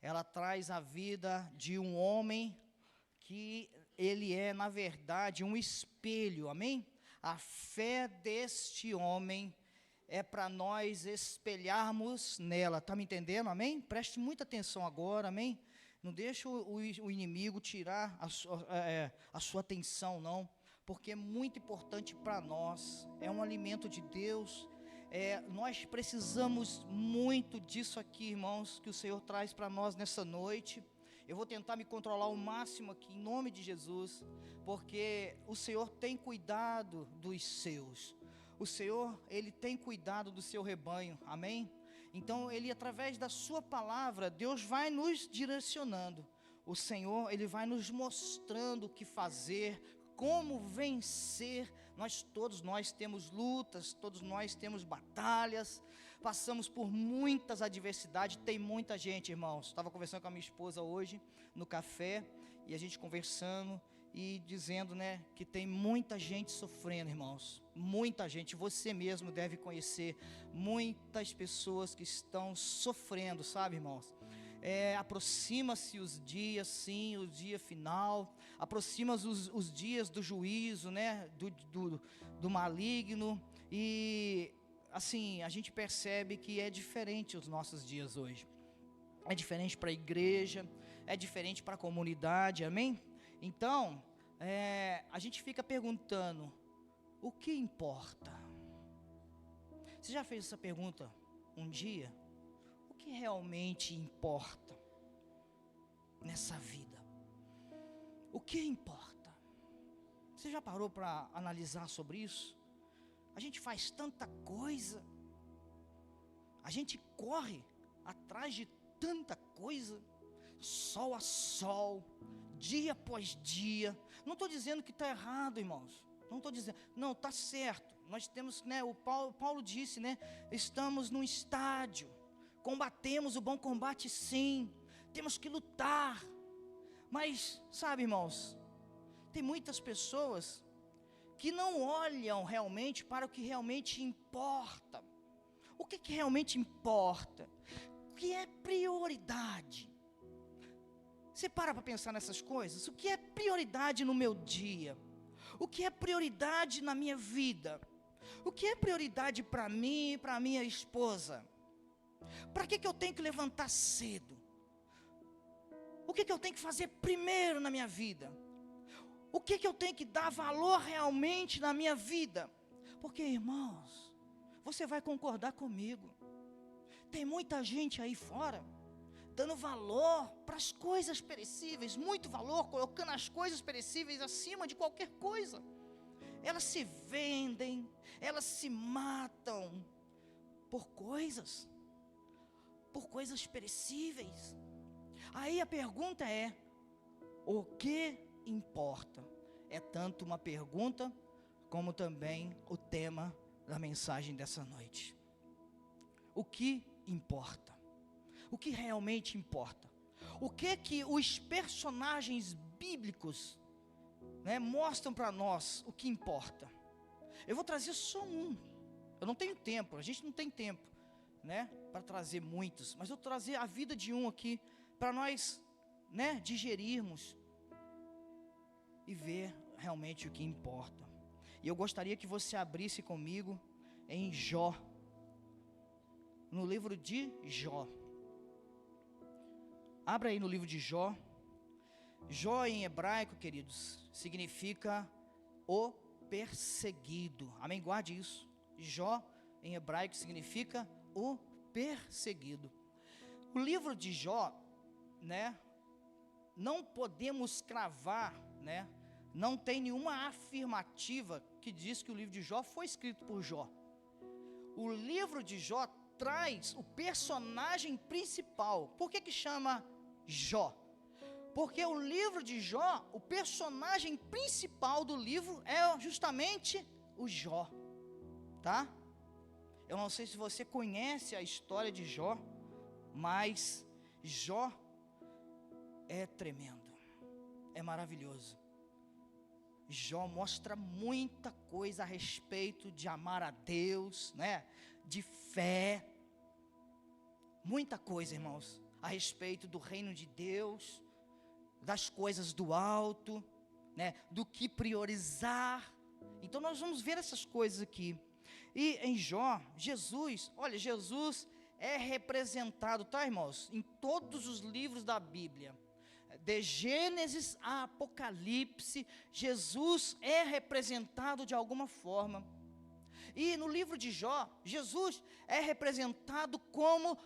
ela traz a vida de um homem que ele é, na verdade, um espelho, amém? A fé deste homem é para nós espelharmos nela, está me entendendo, amém? Preste muita atenção agora, amém? Não deixe o inimigo tirar a sua atenção, não, porque é muito importante para nós, é um alimento de Deus, nós precisamos muito disso aqui, irmãos, que o Senhor traz para nós nessa noite. Eu vou tentar me controlar ao máximo aqui, em nome de Jesus, porque o Senhor tem cuidado dos seus. O Senhor, Ele tem cuidado do seu rebanho, amém? Então, Ele, através da sua palavra, Deus vai nos direcionando. O Senhor, Ele vai nos mostrando o que fazer, como vencer. Todos nós temos lutas, todos nós temos batalhas, passamos por muitas adversidades. Tem muita gente, irmãos, estava conversando com a minha esposa hoje, no café, e a gente conversando, e dizendo, né, que tem muita gente sofrendo, irmãos, muita gente, você mesmo deve conhecer, muitas pessoas que estão sofrendo, sabe, irmãos? Aproxima-se os dias, sim, o dia final, aproxima-se os dias do juízo, né, do maligno, e assim, a gente percebe que é diferente os nossos dias hoje, é diferente para a igreja, é diferente para a comunidade, amém? Então, a gente fica perguntando, o que importa? Você já fez essa pergunta um dia? O que realmente importa nessa vida? O que importa? Você já parou para analisar sobre isso? A gente faz tanta coisa, a gente corre atrás de tanta coisa, sol a sol, dia após dia. Não estou dizendo que está errado, irmãos, não estou dizendo, não, está certo. Nós temos, né, Paulo disse, né, estamos num estádio, combatemos o bom combate, sim, temos que lutar, mas, sabe, irmãos, tem muitas pessoas que não olham realmente para o que realmente importa. O que realmente importa? O que é prioridade? Você para pensar nessas coisas? O que é prioridade no meu dia? O que é prioridade na minha vida? O que é prioridade para mim e para minha esposa? Para que eu tenho que levantar cedo? O que eu tenho que fazer primeiro na minha vida? O que eu tenho que dar valor realmente na minha vida? Porque, irmãos, você vai concordar comigo, tem muita gente aí fora dando valor para as coisas perecíveis, muito valor, colocando as coisas perecíveis acima de qualquer coisa. Elas se vendem, elas se matam por coisas perecíveis. Aí a pergunta é, o que importa? É tanto uma pergunta, como também o tema da mensagem dessa noite. O que importa? O que realmente importa? O que os personagens bíblicos, né, mostram para nós o que importa? Eu vou trazer só um. Eu não tenho tempo, a gente não tem tempo, né, para trazer muitos, mas eu vou trazer a vida de um aqui, para nós, né, digerirmos e ver realmente o que importa. E eu gostaria que você abrisse comigo em Jó, no livro de Jó. Abra aí no livro de Jó. Jó em hebraico, queridos, significa o perseguido. Amém? Guarde isso. Jó em hebraico significa o perseguido. O livro de Jó, né, não podemos cravar, né, não tem nenhuma afirmativa que diz que o livro de Jó foi escrito por Jó. O livro de Jó traz o personagem principal. Por que chama Jó? Porque o livro de Jó, o personagem principal do livro é justamente o Jó, tá? Eu não sei se você conhece a história de Jó, mas Jó é tremendo, é maravilhoso. Jó mostra muita coisa a respeito de amar a Deus, né? De fé, muita coisa, irmãos. a respeito do reino de Deus, das coisas do alto, né, do que priorizar. Então nós vamos ver essas coisas aqui. E em Jó, Jesus é representado, tá, irmãos, em todos os livros da Bíblia, de Gênesis a Apocalipse, Jesus é representado de alguma forma. E no livro de Jó, Jesus é representado como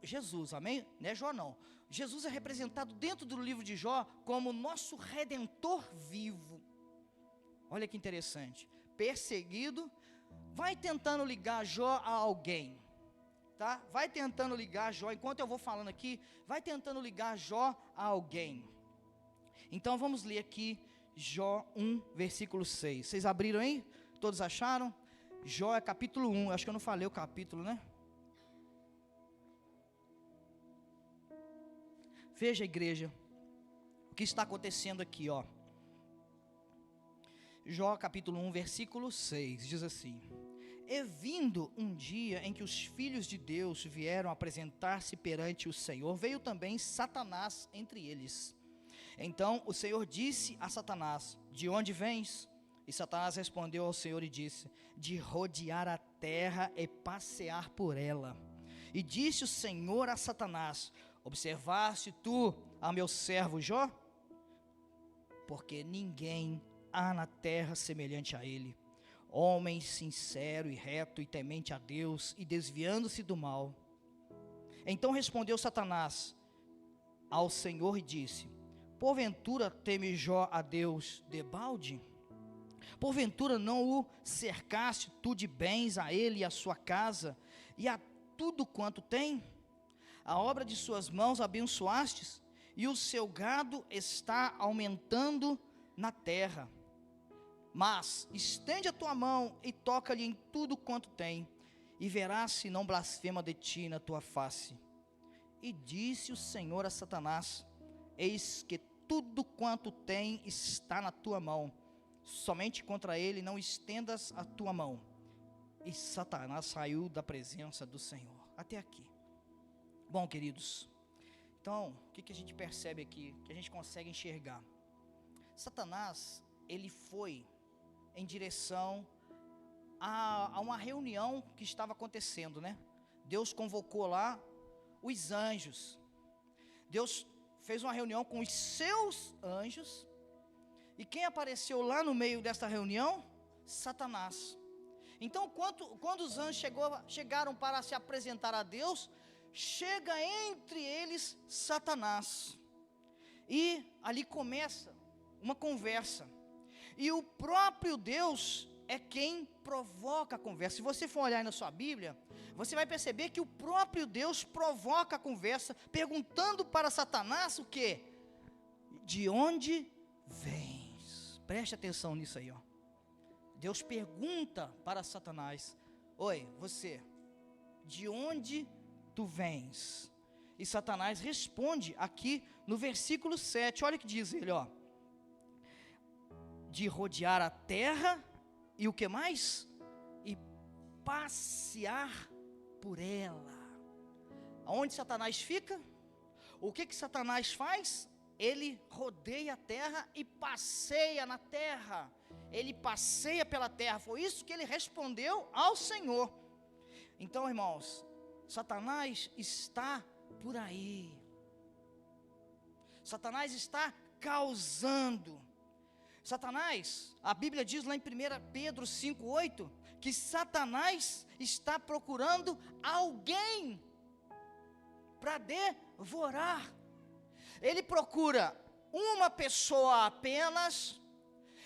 Jesus, amém? Não é Jó não. Jesus é representado dentro do livro de Jó como nosso Redentor vivo. Olha que interessante. Perseguido, vai tentando ligar Jó a alguém, tá? Vai tentando ligar Jó, enquanto eu vou falando aqui, vai tentando ligar Jó a alguém. Então vamos ler aqui Jó 1, versículo 6. Vocês abriram aí? Todos acharam? Jó é capítulo 1, acho que eu não falei o capítulo, né? Veja, igreja, o que está acontecendo aqui, ó. Jó capítulo 1, versículo 6, diz assim: E vindo um dia em que os filhos de Deus vieram apresentar-se perante o Senhor, veio também Satanás entre eles. Então o Senhor disse a Satanás: De onde vens? E Satanás respondeu ao Senhor e disse: De rodear a terra e passear por ela. E disse o Senhor a Satanás: Observaste tu a meu servo Jó? Porque ninguém há na terra semelhante a ele, homem sincero e reto e temente a Deus e desviando-se do mal. Então respondeu Satanás ao Senhor e disse: Porventura teme Jó a Deus debalde? Porventura não o cercaste tu de bens a ele e a sua casa e a tudo quanto tem? A obra de suas mãos abençoastes, e o seu gado está aumentando na terra. Mas estende a tua mão e toca-lhe em tudo quanto tem, e verás se não blasfema de ti na tua face. E disse o Senhor a Satanás: Eis que tudo quanto tem está na tua mão, somente contra ele não estendas a tua mão. E Satanás saiu da presença do Senhor. Até aqui. Bom, queridos, então, o que a gente percebe aqui, que a gente consegue enxergar? Satanás, ele foi em direção a uma reunião que estava acontecendo, né? Deus convocou lá os anjos. Deus fez uma reunião com os seus anjos. E quem apareceu lá no meio desta reunião? Satanás. Então, quando os anjos chegaram para se apresentar a Deus, chega entre eles Satanás. E ali começa uma conversa. E o próprio Deus é quem provoca a conversa. Se você for olhar na sua Bíblia, você vai perceber que o próprio Deus provoca a conversa, perguntando para Satanás o quê? De onde vens? Preste atenção nisso aí, ó. Deus pergunta para Satanás: Oi, você, de onde tu vens? E Satanás responde aqui no versículo 7, olha o que diz ele, ó. De rodear a terra, e o que mais? E passear por ela. Aonde Satanás fica? O que Satanás faz? Ele rodeia a terra e passeia na terra. Ele passeia pela terra. Foi isso que ele respondeu ao Senhor. Então, irmãos, Satanás está por aí. Satanás está causando. Satanás, a Bíblia diz lá em 1 Pedro 5,8, que Satanás está procurando alguém para devorar. Ele procura uma pessoa apenas,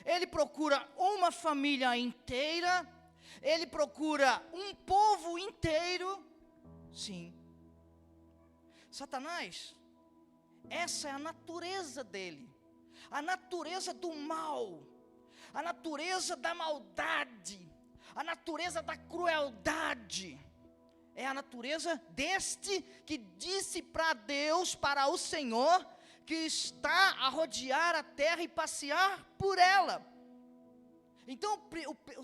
ele procura uma família inteira, ele procura um povo inteiro. Sim. Satanás, essa é a natureza dele. A natureza do mal, a natureza da maldade, a natureza da crueldade, é a natureza deste que disse para Deus, para o Senhor, que está a rodear a terra e passear por ela. Então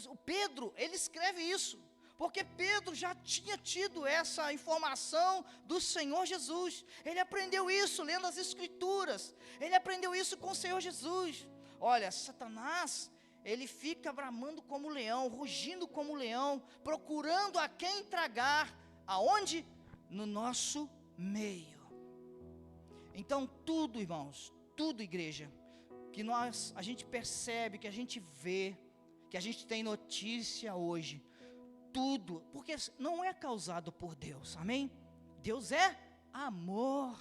o Pedro, ele escreve isso, porque Pedro já tinha tido essa informação do Senhor Jesus. Ele aprendeu isso lendo as Escrituras, ele aprendeu isso com o Senhor Jesus. Olha, Satanás, ele fica bramando como leão, rugindo como leão, procurando a quem tragar. Aonde? No nosso meio. Então tudo, irmãos, tudo, igreja, que a gente percebe, que a gente vê, que a gente tem notícia hoje, tudo, porque não é causado por Deus, amém? Deus é amor.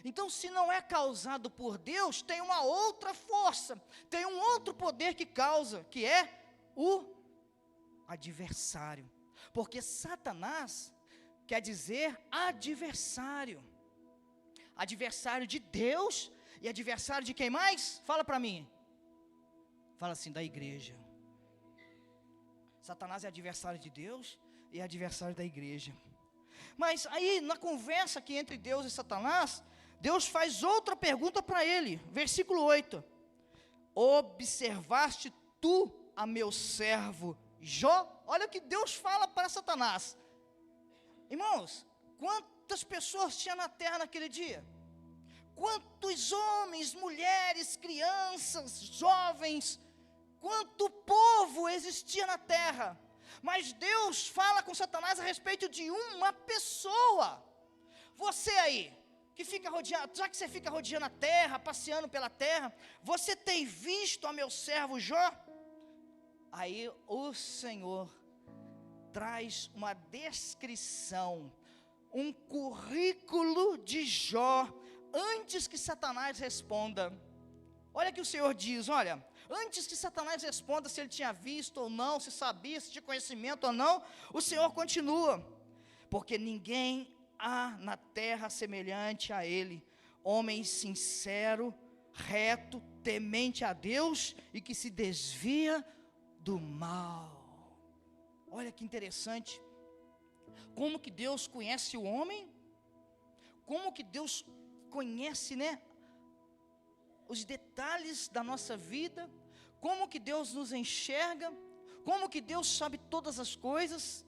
Então, se não é causado por Deus, tem uma outra força, tem um outro poder que causa, que é o adversário. Porque Satanás quer dizer adversário. Adversário de Deus e adversário de quem mais? Fala para mim. Fala assim, da igreja. Satanás é adversário de Deus e adversário da igreja. Mas aí, na conversa aqui entre Deus e Satanás, Deus faz outra pergunta para ele, versículo 8: observaste tu a meu servo Jó? Olha o que Deus fala para Satanás. Irmãos, quantas pessoas tinha na terra naquele dia? Quantos homens, mulheres, crianças, jovens, quanto povo existia na terra? Mas Deus fala com Satanás a respeito de uma pessoa. Você aí, que fica rodeando, já que você fica rodeando a terra, passeando pela terra, você tem visto a meu servo Jó? Aí o Senhor traz uma descrição, um currículo de Jó, antes que Satanás responda. Olha que o Senhor diz, olha, antes que Satanás responda se ele tinha visto ou não, se sabia, se tinha conhecimento ou não, o Senhor continua, porque ninguém há na terra semelhante a ele, homem sincero, reto, temente a Deus e que se desvia do mal. Olha que interessante, como que Deus conhece o homem, como que Deus conhece, né, os detalhes da nossa vida, como que Deus nos enxerga, como que Deus sabe todas as coisas.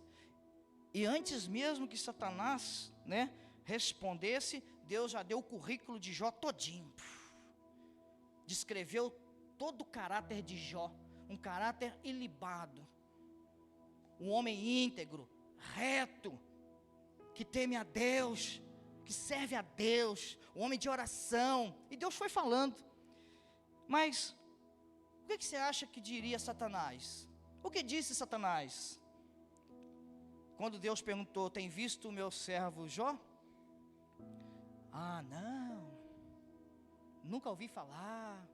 E antes mesmo que Satanás, né, respondesse, Deus já deu o currículo de Jó todinho, descreveu todo o caráter de Jó, um caráter ilibado, um homem íntegro, reto, que teme a Deus, que serve a Deus, um homem de oração. E Deus foi falando. Mas o que você acha que diria Satanás? O que disse Satanás? Quando Deus perguntou, tem visto o meu servo Jó? Ah, não, nunca ouvi falar,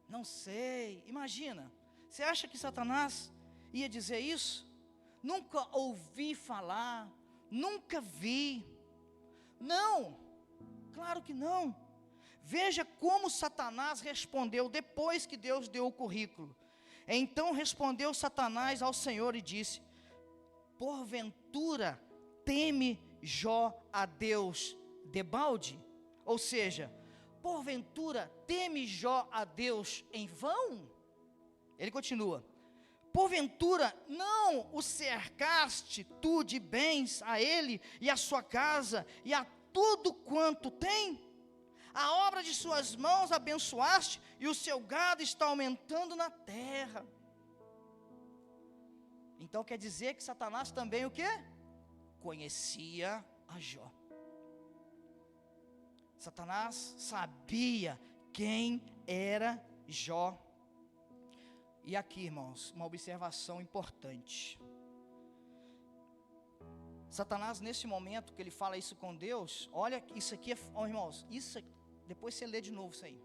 não sei. Imagina, você acha que Satanás ia dizer isso? Nunca ouvi falar, nunca vi. Não, claro que não. Veja como Satanás respondeu depois que Deus deu o currículo. Então respondeu Satanás ao Senhor e disse: porventura teme Jó a Deus debalde? Ou seja, porventura teme Jó a Deus em vão? Ele continua: porventura não o cercaste tu de bens a ele e a sua casa e a tudo quanto tem? A obra de suas mãos abençoaste e o seu gado está aumentando na terra. Então quer dizer que Satanás também o quê? Conhecia a Jó. Satanás sabia quem era Jó. E aqui, irmãos, uma observação importante. Satanás, nesse momento que ele fala isso com Deus, olha, isso aqui, irmãos, depois você lê de novo isso aí.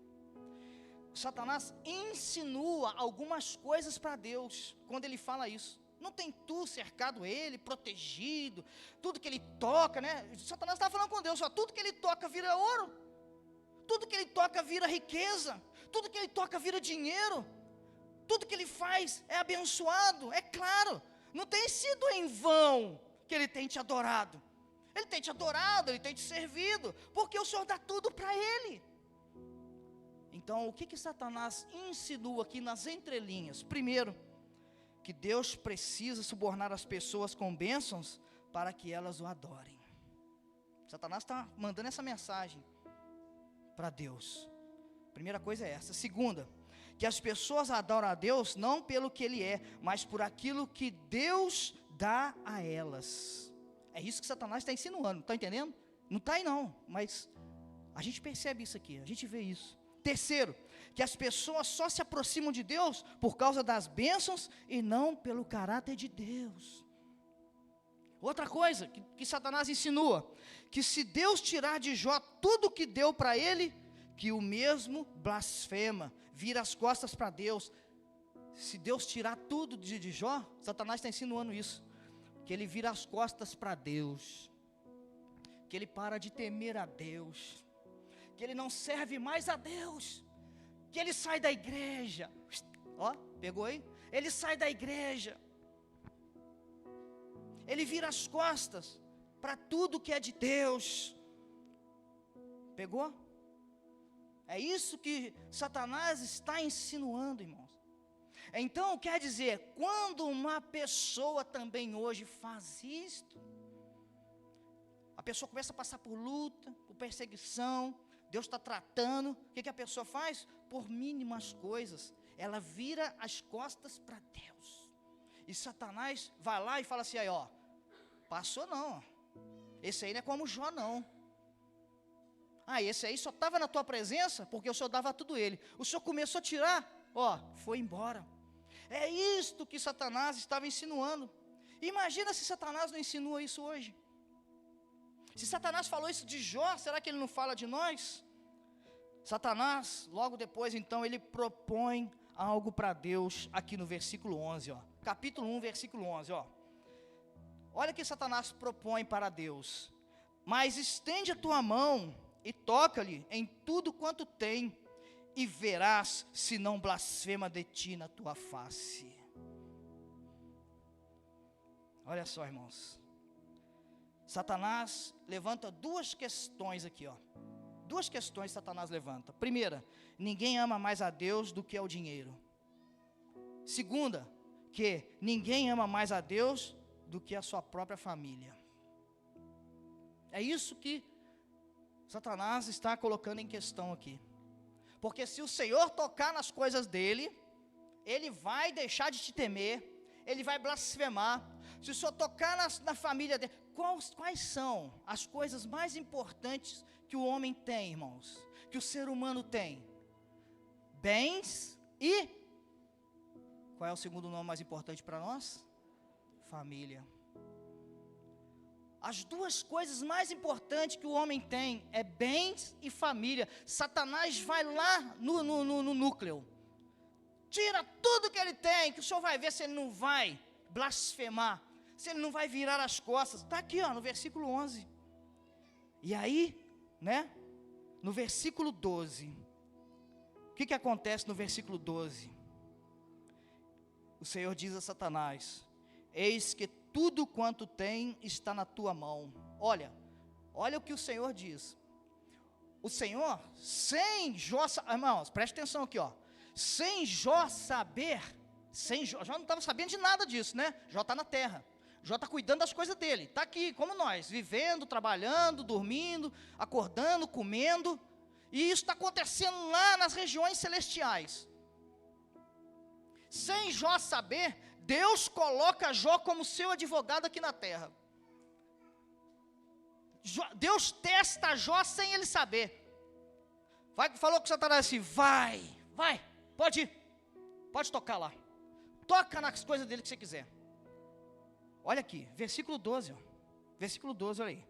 Satanás insinua algumas coisas para Deus, quando ele fala isso. Não tem tu cercado ele, protegido, tudo que ele toca, né? Satanás está falando com Deus, ó, tudo que ele toca vira ouro, tudo que ele toca vira riqueza, tudo que ele toca vira dinheiro, tudo que ele faz é abençoado, é claro, não tem sido em vão que ele tem te adorado. Ele tem te adorado, ele tem te servido, porque o Senhor dá tudo para ele. Então, o que Satanás insinua aqui nas entrelinhas? Primeiro, que Deus precisa subornar as pessoas com bênçãos para que elas o adorem. Satanás está mandando essa mensagem para Deus. Primeira coisa é essa. Segunda, que as pessoas adoram a Deus não pelo que Ele é, mas por aquilo que Deus dá a elas. É isso que Satanás está insinuando, está entendendo? Não está aí não, mas a gente percebe isso aqui, a gente vê isso. Terceiro, que as pessoas só se aproximam de Deus por causa das bênçãos e não pelo caráter de Deus. Outra coisa que Satanás insinua, que se Deus tirar de Jó tudo que deu para ele, que o mesmo blasfema, vira as costas para Deus. Se Deus tirar tudo de Jó, Satanás está insinuando isso, que ele vira as costas para Deus, que ele para de temer a Deus, que ele não serve mais a Deus, que ele sai da igreja. Ó, pegou aí? Ele sai da igreja, ele vira as costas para tudo que é de Deus. Pegou? É isso que Satanás está insinuando, irmãos. Então quer dizer, quando uma pessoa também hoje faz isto, a pessoa começa a passar por luta, por perseguição, Deus está tratando, o que a pessoa faz? Por mínimas coisas, ela vira as costas para Deus. E Satanás vai lá e fala assim, aí ó, passou não, esse aí não é como Jó não. Ah, esse aí só estava na tua presença porque o Senhor dava tudo ele. O Senhor começou a tirar, ó, foi embora. É isto que Satanás estava insinuando. Imagina se Satanás não insinua isso hoje. Se Satanás falou isso de Jó, será que ele não fala de nós? Satanás, logo depois então, ele propõe algo para Deus aqui no versículo 11, ó. Capítulo 1, versículo 11, ó. Olha o que Satanás propõe para Deus. Mas estende a tua mão e toca-lhe em tudo quanto tem, e verás se não blasfema de ti na tua face. Olha só, irmãos. Satanás levanta duas questões aqui, ó. Duas questões Satanás levanta. Primeira, ninguém ama mais a Deus do que ao dinheiro. Segunda, que ninguém ama mais a Deus do que a sua própria família. É isso que Satanás está colocando em questão aqui. Porque se o Senhor tocar nas coisas dele, ele vai deixar de te temer, ele vai blasfemar. Se o Senhor tocar na família dele, quais são as coisas mais importantes que o homem tem, irmãos? Que o ser humano tem? Bens e... qual é o segundo nome mais importante para nós? Família. As duas coisas mais importantes que o homem tem é bens e família. Satanás vai lá no núcleo, tira tudo que ele tem, que o Senhor vai ver se ele não vai blasfemar, se ele não vai virar as costas. Está aqui, ó, no versículo 11. E aí, né, no versículo 12, o que acontece no versículo 12? O Senhor diz a Satanás: eis que tudo quanto tem está na tua mão. Olha o que o Senhor diz. O Senhor, sem Jó, irmãos, preste atenção aqui, ó. Sem Jó saber, Jó não estava sabendo de nada disso, né? Jó está na terra, Jó está cuidando das coisas dele, está aqui, como nós, vivendo, trabalhando, dormindo, acordando, comendo, e isso está acontecendo lá nas regiões celestiais. Sem Jó saber, Deus coloca Jó como seu advogado aqui na terra. Deus testa Jó sem ele saber. Falou com Satanás assim: vai, pode ir, pode tocar lá, toca nas coisas dele que você quiser. Olha aqui, versículo 12, ó. Versículo 12, olha aí.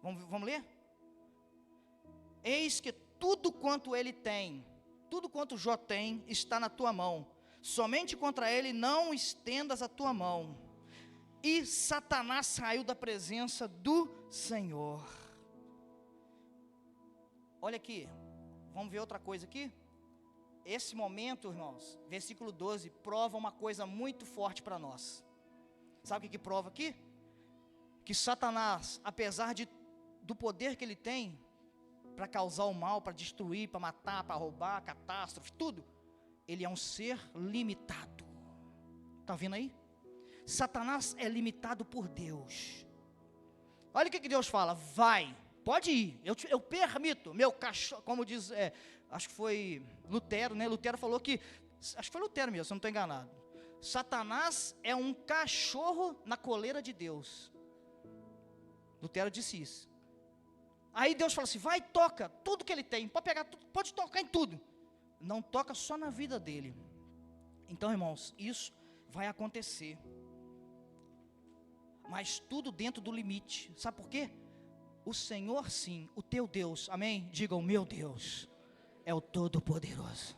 Vamos ler? Eis que tudo quanto ele tem, tudo quanto Jó tem, está na tua mão. Somente contra ele não estendas a tua mão. E Satanás saiu da presença do Senhor. Olha aqui, vamos ver outra coisa aqui. Esse momento, irmãos, versículo 12, prova uma coisa muito forte para nós. Sabe o que prova aqui? Que Satanás, apesar do poder que ele tem para causar o mal, para destruir, para matar, para roubar, catástrofe, tudo, ele é um ser limitado. Está vendo aí? Satanás é limitado por Deus. Olha o que Deus fala: vai, pode ir, eu permito, meu cachorro, como diz, acho que foi Lutero, né? Lutero falou que, acho que foi Lutero mesmo, se eu não estou enganado. Satanás é um cachorro na coleira de Deus. Lutero disse isso. Aí Deus fala assim: vai, toca tudo que ele tem, pode pegar tudo, pode tocar em tudo. Não toca só na vida dele. Então, irmãos, isso vai acontecer. Mas tudo dentro do limite. Sabe por quê? O Senhor sim, o teu Deus, amém? Diga: o meu Deus é o Todo-Poderoso.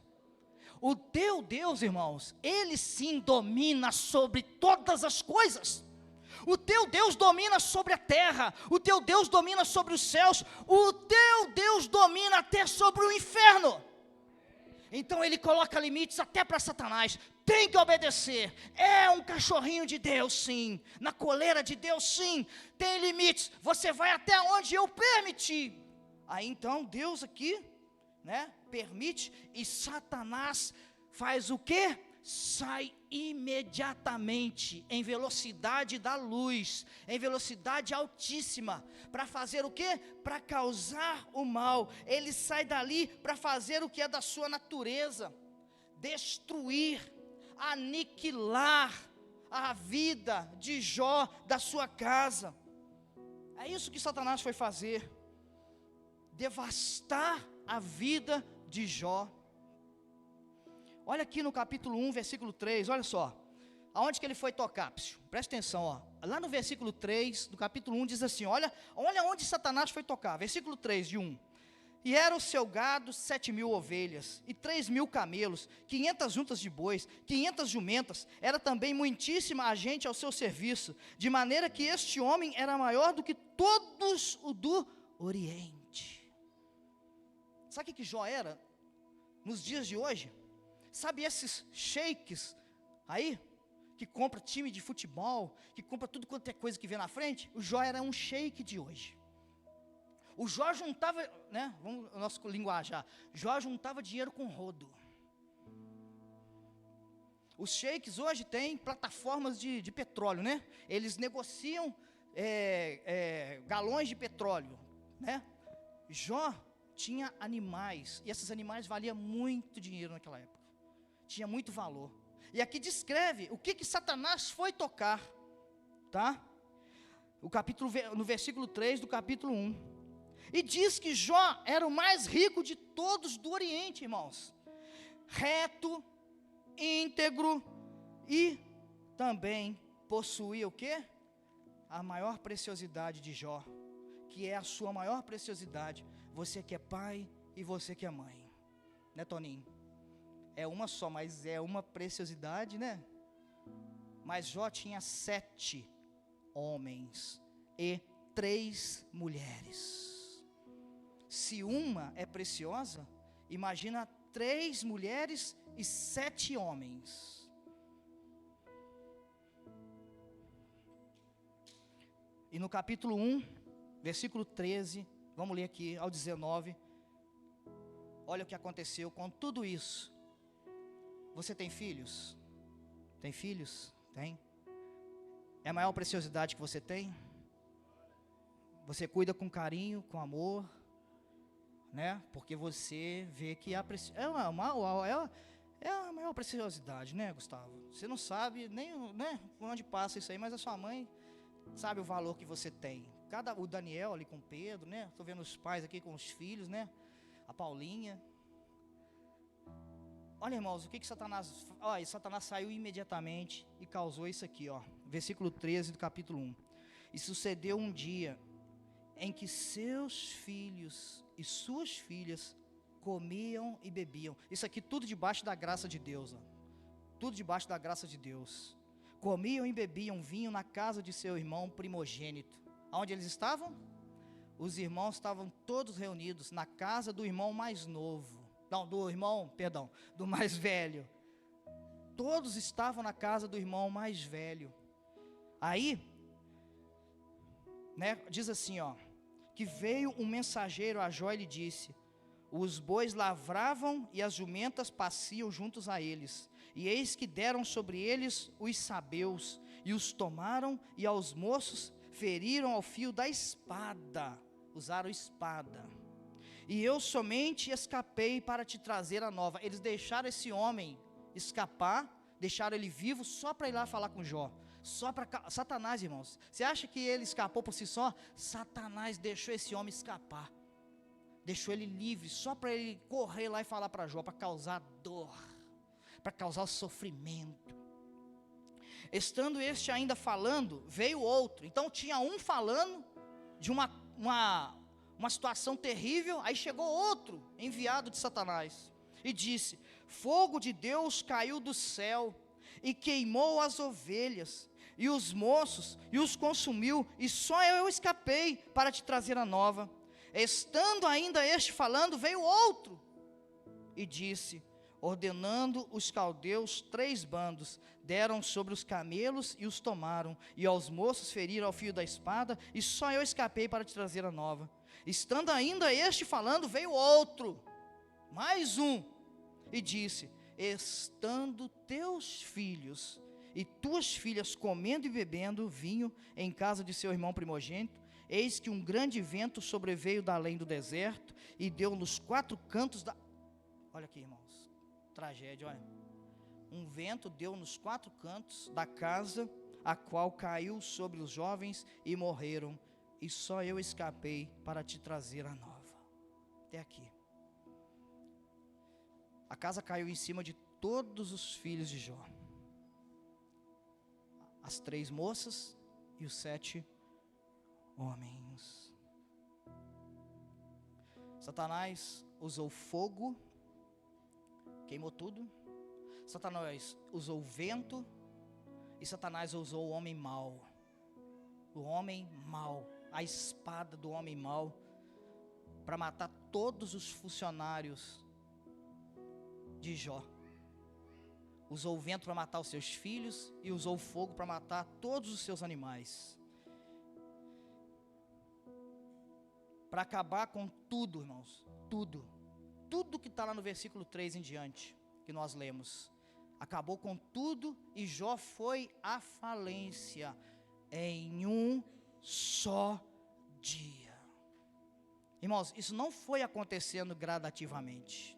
O teu Deus, irmãos, Ele sim domina sobre todas as coisas. O teu Deus domina sobre a terra, o teu Deus domina sobre os céus, o teu Deus domina até sobre o inferno. Então Ele coloca limites até para Satanás. Tem que obedecer. É um cachorrinho de Deus, sim. Na coleira de Deus, sim. Tem limites. Você vai até onde eu permitir. Aí então Deus aqui, né, permite, e Satanás faz o quê? Sai imediatamente em velocidade da luz, em velocidade altíssima, para fazer o quê? Para causar o mal. Ele sai dali para fazer o que é da sua natureza: destruir, aniquilar a vida de Jó, da sua casa. É isso que Satanás foi fazer: devastar a vida de Jó. Olha aqui no capítulo 1, versículo 3, olha só, aonde que ele foi tocar, presta atenção, ó. Lá no versículo 3, do capítulo 1, diz assim, olha onde Satanás foi tocar, versículo 3 de 1, e era o seu gado 7.000 ovelhas, e 3.000 camelos, 500 juntas de bois, 500 jumentas, era também muitíssima a gente ao seu serviço, de maneira que este homem era maior do que todos o do Oriente. Sabe o que Jó era, nos dias de hoje? Sabe esses sheiks aí, que compra time de futebol, que compra tudo quanto é coisa que vê na frente? O Jó era um sheik de hoje. O Jó juntava, né, vamos o nosso linguajar, Jó juntava dinheiro com rodo. Os sheiks hoje têm plataformas de petróleo, né? Eles negociam galões de petróleo, né? Jó tinha animais, e esses animais valiam muito dinheiro naquela época. Tinha muito valor. E aqui descreve o que Satanás foi tocar, tá? No versículo 3 do capítulo 1. E diz que Jó era o mais rico de todos do Oriente, irmãos. Reto, íntegro e também possuía o quê? A maior preciosidade de Jó, que é a sua maior preciosidade. Você que é pai e você que é mãe, né, Toninho? É uma só, mas é uma preciosidade, né? Mas Jó tinha 7 homens e 3 mulheres. Se uma é preciosa, imagina 3 mulheres e 7 homens. E no capítulo 1, versículo 13, vamos ler aqui ao 19. Olha o que aconteceu com tudo isso. Você tem filhos? Tem filhos? Tem. É a maior preciosidade que você tem? Você cuida com carinho, com amor, né? Porque você vê que é a maior preciosidade, né, Gustavo? Você não sabe nem, né, onde passa isso aí, mas a sua mãe sabe o valor que você tem. O Daniel ali com o Pedro, né? Estou vendo os pais aqui com os filhos, né? A Paulinha. Olha, irmãos, o que Satanás... Olha, Satanás saiu imediatamente e causou isso aqui, ó. Versículo 13 do capítulo 1. E sucedeu um dia em que seus filhos e suas filhas comiam e bebiam. Isso aqui tudo debaixo da graça de Deus, ó. Tudo debaixo da graça de Deus. Comiam e bebiam vinho na casa de seu irmão primogênito. Aonde eles estavam? Os irmãos estavam todos reunidos na casa do irmão mais novo. Não, do mais velho. Todos estavam na casa do irmão mais velho. Aí, né, diz assim, ó, que veio um mensageiro a Jó e lhe disse: os bois lavravam e as jumentas paciam juntos a eles, E eis que deram sobre eles os sabeus, e os tomaram, e aos moços feriram ao fio da espada, usaram espada. E eu somente escapei para te trazer a nova. Eles deixaram esse homem escapar, deixaram ele vivo só para ir lá falar com Jó. Só para Satanás, irmãos. Você acha que ele escapou por si só? Satanás deixou esse homem escapar. Deixou ele livre só para ele correr lá e falar para Jó, para causar dor, para causar sofrimento. Estando este ainda falando, veio outro. Então tinha um falando de uma situação terrível, aí chegou outro, enviado de Satanás, e disse: fogo de Deus caiu do céu, e queimou as ovelhas, e os moços, e os consumiu, e só eu escapei para te trazer a nova. Estando ainda este falando, veio outro, e disse, ordenando os caldeus 3 bandos, deram sobre os camelos e os tomaram, e aos moços feriram ao fio da espada, e só eu escapei para te trazer a nova. Estando ainda este falando, veio outro, mais um, e disse, estando teus filhos e tuas filhas comendo e bebendo vinho em casa de seu irmão primogênito, eis que um grande vento sobreveio da além do deserto, e deu nos 4 cantos da... Olha aqui, irmãos, tragédia, olha. Um vento deu nos 4 cantos da casa, a qual caiu sobre os jovens e morreram, e só eu escapei para te trazer a nova. Até aqui. A casa caiu em cima de todos os filhos de Jó. As 3 moças e os 7 homens. Satanás usou fogo, queimou tudo. Satanás usou o vento, e Satanás usou o homem mau. O homem mau, a espada do homem mau, para matar todos os funcionários de Jó. Usou o vento para matar os seus filhos, e usou o fogo para matar todos os seus animais. Para acabar com tudo, irmãos, tudo que está lá no versículo 3 em diante, que nós lemos, acabou com tudo, e Jó foi à falência, em um só dia. Irmãos, isso não foi acontecendo gradativamente,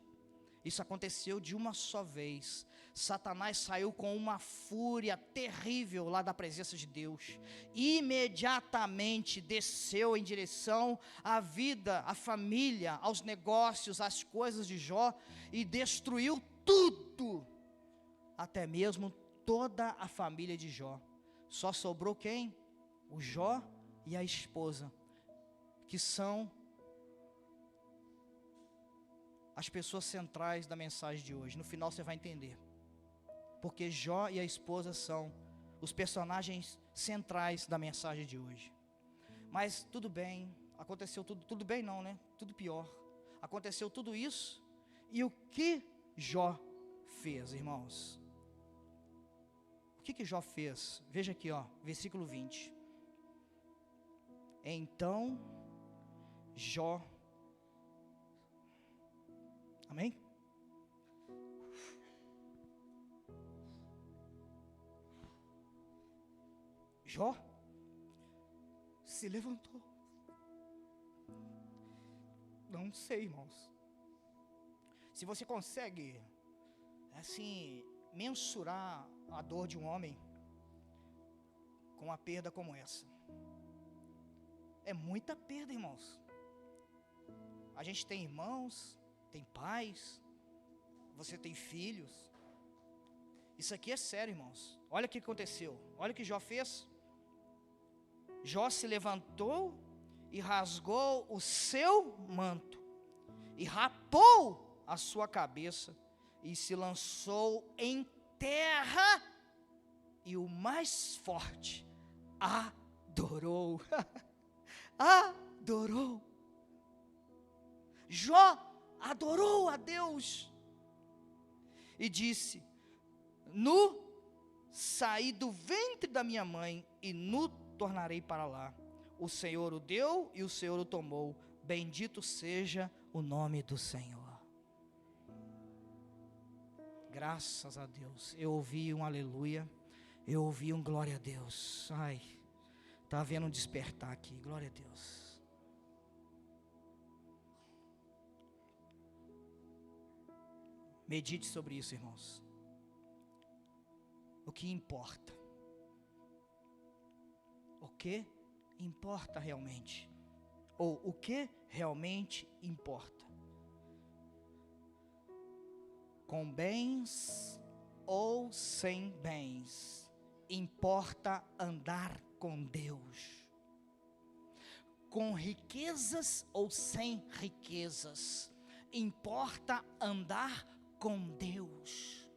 isso aconteceu de uma só vez. Satanás saiu com uma fúria terrível lá da presença de Deus, imediatamente desceu em direção à vida, à família, aos negócios, às coisas de Jó, e destruiu tudo, até mesmo toda a família de Jó. Só sobrou quem? O Jó e a esposa, que são as pessoas centrais da mensagem de hoje. No final você vai entender, porque Jó e a esposa são os personagens centrais da mensagem de hoje. Mas tudo bem, aconteceu tudo bem não, né? Tudo pior. Aconteceu tudo isso, e o que Jó fez, irmãos? O que Jó fez? Veja aqui, ó, versículo 20. Então Jó, amém? Jó se levantou. Não sei, irmãos, se você consegue, assim, mensurar a dor de um homem com uma perda como essa. É muita perda, irmãos. A gente tem irmãos, tem pais, você tem filhos. Isso aqui é sério, irmãos. Olha o que aconteceu, olha o que Jó fez. Jó se levantou e rasgou o seu manto, e rapou a sua cabeça, e se lançou em terra, e o mais forte adorou. Adorou. Jó adorou a Deus, e disse, nu saí do ventre da minha mãe, e nu tornarei para lá. O Senhor o deu e o Senhor o tomou. Bendito seja o nome do Senhor. Graças a Deus. Eu ouvi um aleluia. Eu ouvi um glória a Deus. Ai, está havendo um despertar aqui. Glória a Deus. Medite sobre isso, irmãos. O que importa? O que importa realmente? Ou o que realmente importa? Com bens ou sem bens, importa andar com Deus. Com riquezas ou sem riquezas, importa andar com Deus.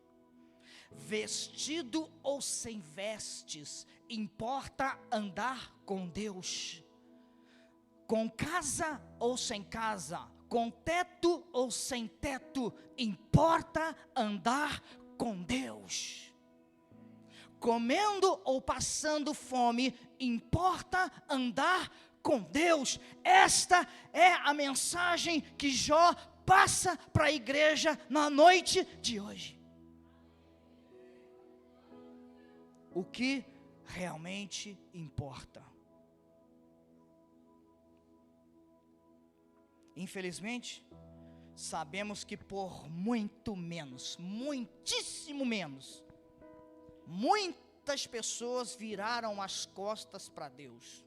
Vestido ou sem vestes, importa andar com Deus. Com casa ou sem casa, com teto ou sem teto, importa andar com Deus. Comendo ou passando fome, importa andar com Deus. Esta é a mensagem que Jó passa para a igreja na noite de hoje. O que realmente importa? Infelizmente, sabemos que por muito menos, muitíssimo menos, muitas pessoas viraram as costas para Deus.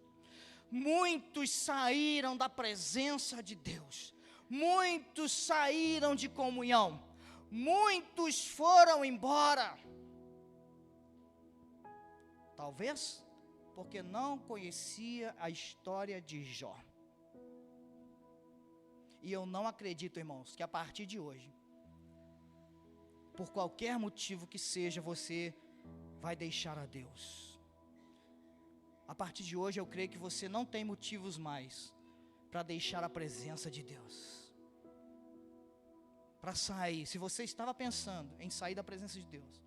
Muitos saíram da presença de Deus. Muitos saíram de comunhão. Muitos foram embora. Talvez porque não conhecia a história de Jó. E eu não acredito, irmãos, que a partir de hoje, por qualquer motivo que seja, você vai deixar a Deus. A partir de hoje eu creio que você não tem motivos mais para deixar a presença de Deus. Para sair, se você estava pensando em sair da presença de Deus,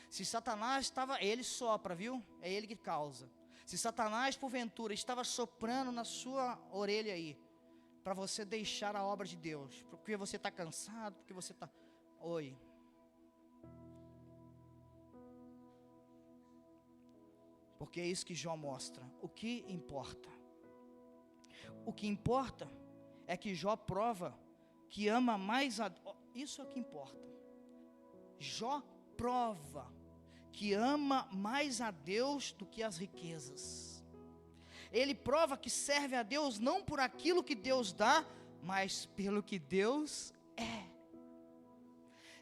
se Satanás estava, ele sopra, viu? É ele que causa. Se Satanás porventura estava soprando na sua orelha aí, para você deixar a obra de Deus, porque você está cansado, porque você está... Oi. Porque é isso que Jó mostra. O que importa? O que importa é que Jó prova que ama mais a... Isso é o que importa. Jó prova que ama mais a Deus do que as riquezas. Ele prova que serve a Deus não por aquilo que Deus dá, mas pelo que Deus é.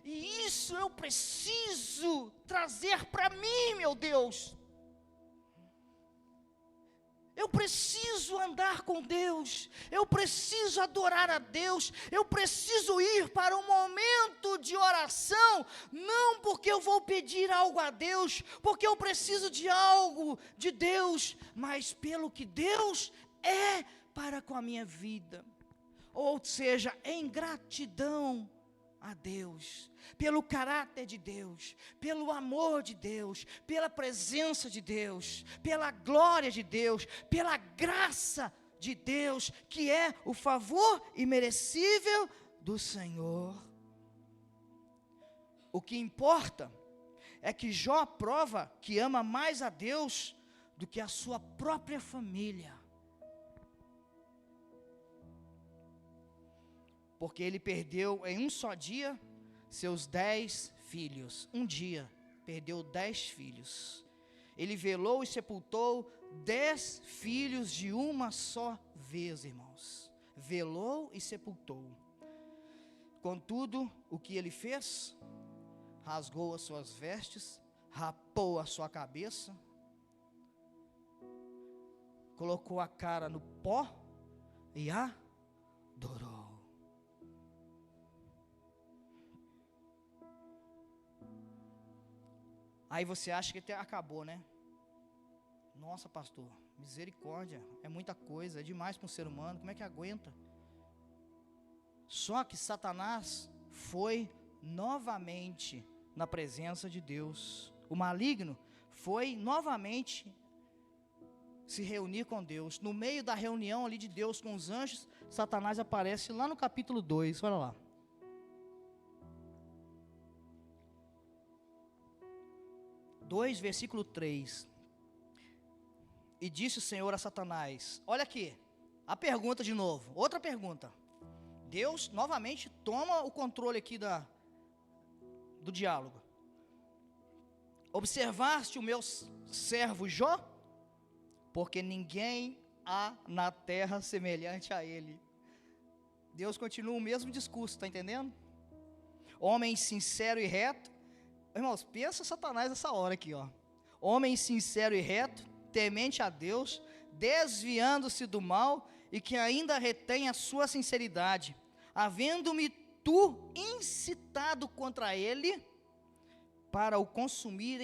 E isso eu preciso trazer para mim, meu Deus. Eu preciso andar com Deus, eu preciso adorar a Deus, eu preciso ir para um momento de oração, não porque eu vou pedir algo a Deus, porque eu preciso de algo de Deus, mas pelo que Deus é para com a minha vida, ou seja, em gratidão a Deus, pelo caráter de Deus, pelo amor de Deus, pela presença de Deus, pela glória de Deus, pela graça de Deus, que é o favor imerecível do Senhor. O que importa é que Jó prova que ama mais a Deus do que a sua própria família. Porque ele perdeu em um só dia seus 10 filhos. Um dia, perdeu 10 filhos. Ele velou e sepultou 10 filhos de uma só vez, irmãos. Velou e sepultou. Contudo, o que ele fez? Rasgou as suas vestes, rapou a sua cabeça, colocou a cara no pó e adorou. Aí você acha que acabou, né? Nossa, pastor, misericórdia, é muita coisa, é demais para um ser humano, como é que aguenta? Só que Satanás foi novamente na presença de Deus. O maligno foi novamente se reunir com Deus. No meio da reunião ali de Deus com os anjos, Satanás aparece lá no capítulo 2, olha lá. 2, versículo 3. E disse o Senhor a Satanás, olha aqui, a pergunta de novo, outra pergunta. Deus novamente toma o controle aqui do diálogo. Observaste o meu servo Jó? Porque ninguém há na terra semelhante a ele. Deus continua o mesmo discurso, está entendendo? Homem sincero e reto. Irmãos, pensa Satanás nessa hora aqui, ó. Homem sincero e reto, temente a Deus, desviando-se do mal e que ainda retém a sua sinceridade, havendo-me tu incitado contra ele para o consumir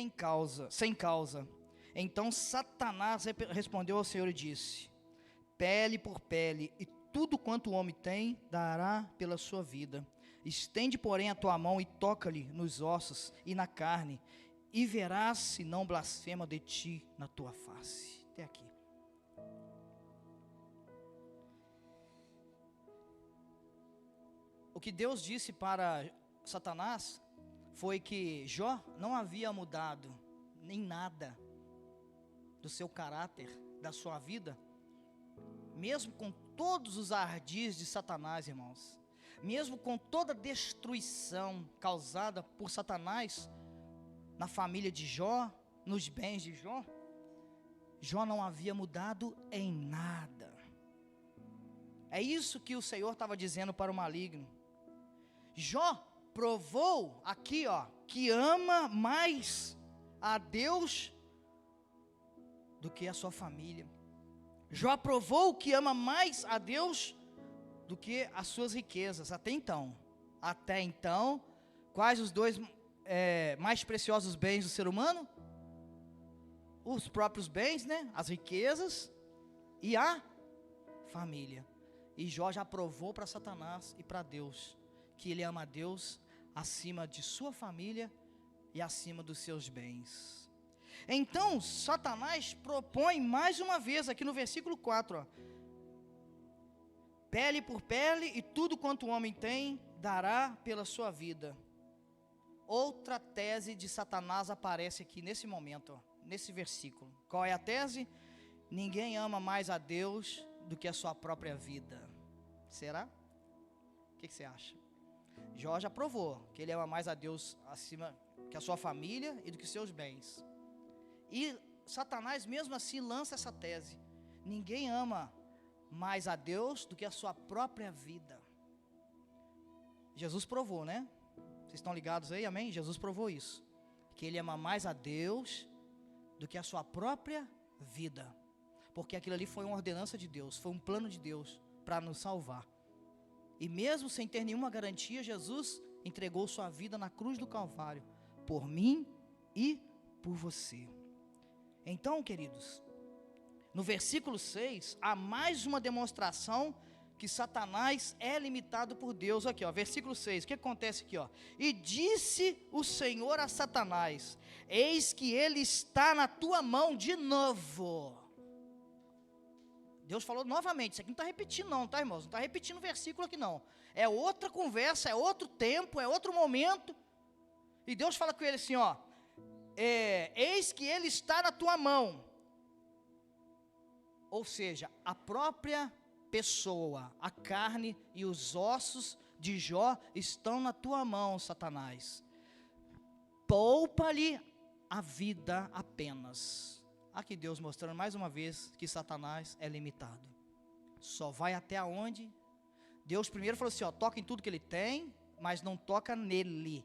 sem causa. Então Satanás respondeu ao Senhor e disse, pele por pele, e tudo quanto o homem tem, dará pela sua vida. Estende, porém, a tua mão e toca-lhe nos ossos e na carne, e verás se não blasfema de ti na tua face. Até aqui. O que Deus disse para Satanás foi que Jó não havia mudado nem nada do seu caráter, da sua vida, mesmo com todos os ardis de Satanás, irmãos, mesmo com toda a destruição causada por Satanás na família de Jó, nos bens de Jó, Jó não havia mudado em nada. É isso que o Senhor estava dizendo para o maligno. Jó provou aqui, ó, que ama mais a Deus do que a sua família. Jó provou que ama mais a Deus do que as suas riquezas, até então. Até então, quais os dois mais preciosos bens do ser humano? Os próprios bens, né? As riquezas e a família. E Jó já provou para Satanás e para Deus que ele ama a Deus acima de sua família e acima dos seus bens. Então, Satanás propõe mais uma vez, aqui no versículo 4, ó, pele por pele, e tudo quanto o homem tem, dará pela sua vida. Outra tese de Satanás aparece aqui nesse momento, ó, nesse versículo. Qual é a tese? Ninguém ama mais a Deus do que a sua própria vida. Será? O que você acha? Jó já provou que ele ama mais a Deus acima que a sua família e do que seus bens. E Satanás mesmo assim lança essa tese: ninguém ama mais a Deus do que a sua própria vida. Jesus provou, né? Vocês estão ligados aí, amém? Jesus provou isso, que ele ama mais a Deus do que a sua própria vida, porque aquilo ali foi uma ordenança de Deus, foi um plano de Deus para nos salvar. E mesmo sem ter nenhuma garantia, Jesus entregou sua vida na cruz do Calvário, por mim e por você. Então, queridos, no versículo 6, há mais uma demonstração que Satanás é limitado por Deus. Aqui, ó, versículo 6, o que acontece aqui, ó? E disse o Senhor a Satanás, eis que ele está na tua mão de novo. Deus falou novamente, isso aqui não está repetindo não, tá, irmãos? Não está repetindo o versículo aqui não. É outra conversa, é outro tempo, é outro momento. E Deus fala com ele assim, ó, eis que ele está na tua mão. Ou seja, a própria pessoa, a carne e os ossos de Jó estão na tua mão, Satanás. Poupa-lhe a vida apenas. Aqui Deus mostrando mais uma vez que Satanás é limitado. Só vai até onde? Deus primeiro falou assim, ó, toca em tudo que ele tem, mas não toca nele.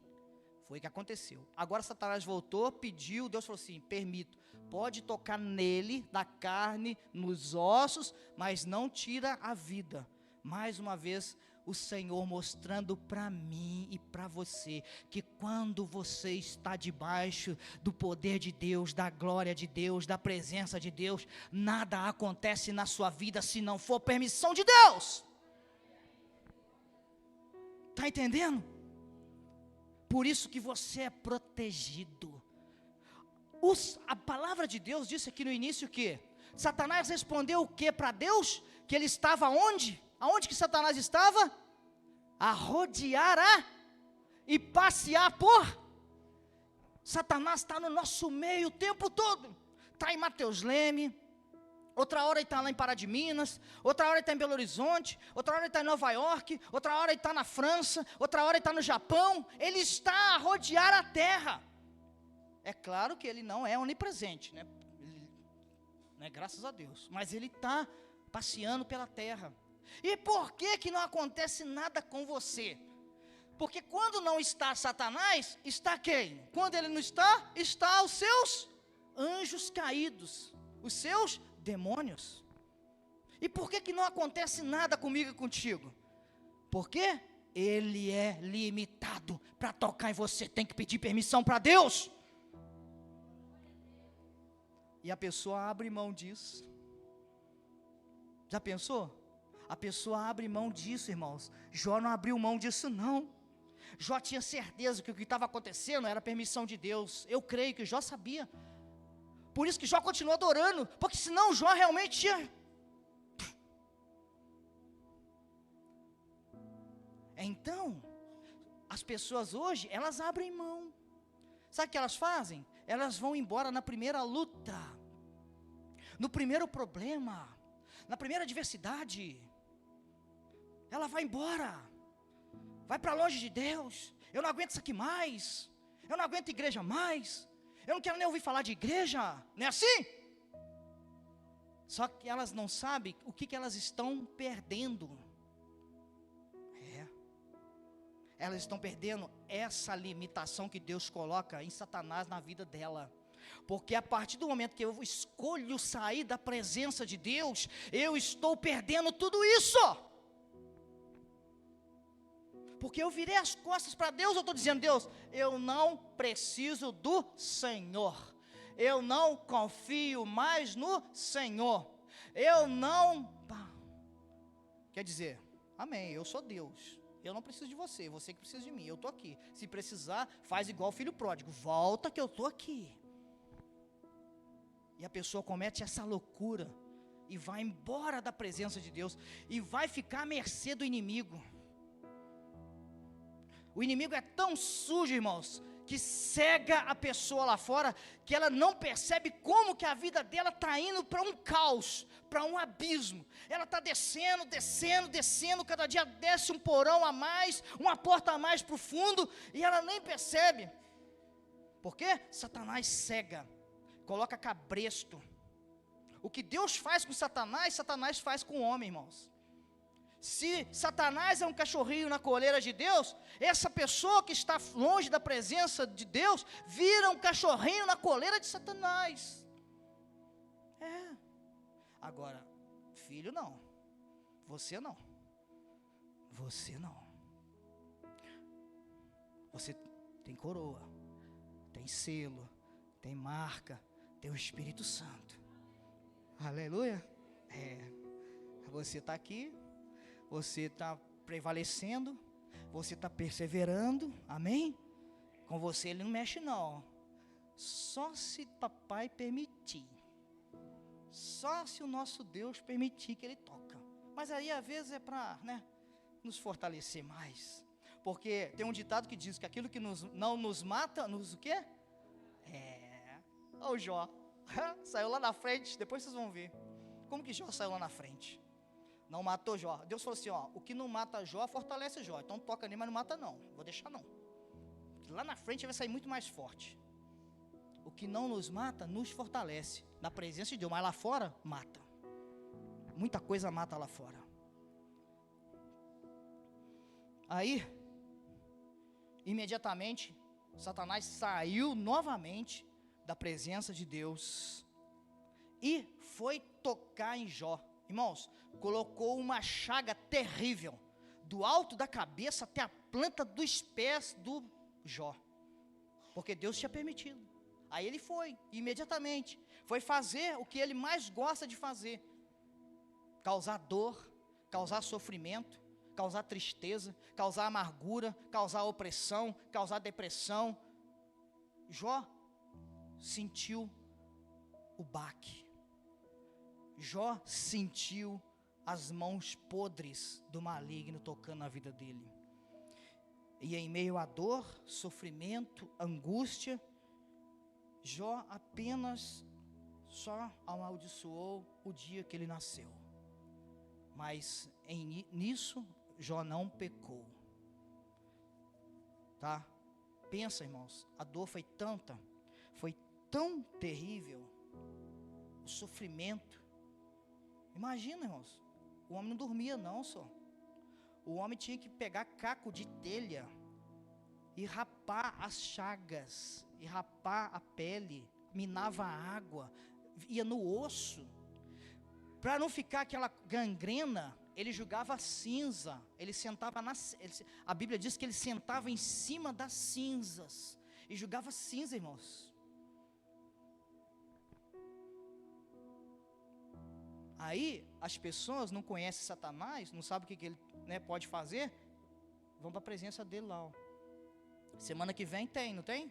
Foi o que aconteceu. Agora Satanás voltou, pediu, Deus falou assim, permito, pode tocar nele, na carne, nos ossos, mas não tira a vida. Mais uma vez, o Senhor mostrando para mim e para você, que quando você está debaixo do poder de Deus, da glória de Deus, da presença de Deus, nada acontece na sua vida se não for permissão de Deus. Está entendendo? Por isso que você é protegido. A palavra de Deus disse aqui no início que Satanás respondeu o que para Deus? Que ele estava onde? Aonde que Satanás estava? A rodear e passear por Satanás está no nosso meio o tempo todo. Está em Mateus Leme, outra hora ele está lá em Pará de Minas, outra hora ele está em Belo Horizonte, outra hora ele está em Nova York, outra hora ele está na França, outra hora ele está no Japão. Ele está a rodear a terra. É claro que ele não é onipresente, né? Graças a Deus, mas ele está passeando pela terra. E por que não acontece nada com você? Porque quando não está Satanás, está quem? Quando ele não está, está os seus anjos caídos, os seus demônios. E por que não acontece nada comigo e contigo? Porque ele é limitado. Para tocar em você tem que pedir permissão para Deus. E a pessoa abre mão disso. Já pensou? A pessoa abre mão disso, irmãos. Jó não abriu mão disso, não. Jó tinha certeza que o que estava acontecendo era permissão de Deus. Eu creio que Jó sabia. Por isso que Jó continuou adorando. Porque senão Jó realmente tinha... Então, as pessoas hoje, elas abrem mão. Sabe o que elas fazem? Elas vão embora na primeira luta, no primeiro problema, na primeira adversidade. Ela vai embora, vai para longe de Deus. Eu não aguento isso aqui mais, eu não aguento igreja mais, eu não quero nem ouvir falar de igreja, não é assim? Só que elas não sabem o que elas estão perdendo. Elas estão perdendo essa limitação que Deus coloca em Satanás na vida dela. Porque a partir do momento que eu escolho sair da presença de Deus, eu estou perdendo tudo isso. Porque eu virei as costas para Deus, eu estou dizendo: Deus, eu não preciso do Senhor. Eu não confio mais no Senhor. Eu não... Quer dizer, amém, eu sou Deus. Eu não preciso de você, você que precisa de mim, eu estou aqui. Se precisar, faz igual o filho pródigo, volta que eu estou aqui. E a pessoa comete essa loucura, e vai embora da presença de Deus, e vai ficar à mercê do inimigo. O inimigo é tão sujo, irmãos, que cega a pessoa lá fora, que ela não percebe como que a vida dela está indo para um caos, para um abismo. Ela está descendo, descendo, descendo, cada dia desce um porão a mais, uma porta a mais para o fundo, e ela nem percebe. Por quê? Satanás cega, coloca cabresto. O que Deus faz com Satanás, Satanás faz com o homem, irmãos. Se Satanás é um cachorrinho na coleira de Deus, essa pessoa que está longe da presença de Deus, vira um cachorrinho na coleira de Satanás. Agora, filho não, você não, você não. Você tem coroa, tem selo, tem marca, tem o Espírito Santo. Aleluia. Você está aqui. Você está prevalecendo, você está perseverando, amém? Com você ele não mexe não, só se papai permitir, só se o nosso Deus permitir que ele toca. Mas aí às vezes é para, nos fortalecer mais, porque tem um ditado que diz que aquilo que não nos mata, nos o quê? Olha o Jó, saiu lá na frente, depois vocês vão ver, como que Jó saiu lá na frente. Não matou Jó. Deus falou assim, o que não mata Jó, fortalece Jó. Então toca nele, mas não mata não. Vou deixar não. Lá na frente vai sair muito mais forte. O que não nos mata, nos fortalece. Na presença de Deus. Mas lá fora, mata. Muita coisa mata lá fora. Aí, imediatamente, Satanás saiu novamente da presença de Deus. E foi tocar em Jó. Irmãos, colocou uma chaga terrível, do alto da cabeça até a planta dos pés do Jó, porque Deus tinha permitido. Aí ele foi, imediatamente, foi fazer o que ele mais gosta de fazer, causar dor, causar sofrimento, causar tristeza, causar amargura, causar opressão, causar depressão. Jó sentiu o baque. Jó sentiu as mãos podres do maligno tocando na vida dele. E em meio à dor, sofrimento, angústia, Jó apenas só amaldiçoou o dia que ele nasceu. Mas nisso, Jó não pecou. Tá? Pensa, irmãos, a dor foi tanta, foi tão terrível, o sofrimento. Imagina, irmãos, o homem não dormia não só. O homem tinha que pegar caco de telha e rapar as chagas, e rapar a pele, minava a água, ia no osso. Para não ficar aquela gangrena, ele jogava cinza, ele sentava a Bíblia diz que ele sentava em cima das cinzas, e jogava cinza, irmãos. Aí, as pessoas não conhecem Satanás, não sabem o que ele, pode fazer, vão para a presença dele lá, ó. Semana que vem tem, não tem?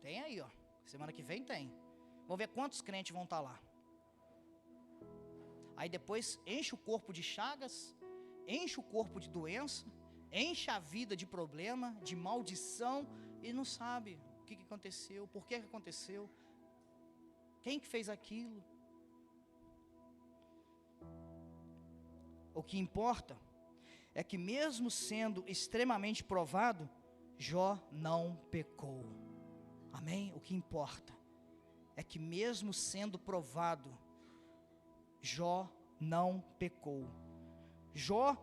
Tem aí, ó. Semana que vem tem. Vamos ver quantos crentes vão estar lá. Aí depois enche o corpo de chagas, enche o corpo de doença, enche a vida de problema, de maldição, e não sabe o que aconteceu, por que aconteceu, quem que fez aquilo. O que importa é que mesmo sendo extremamente provado, Jó não pecou. Amém? O que importa é que mesmo sendo provado, Jó não pecou. Jó,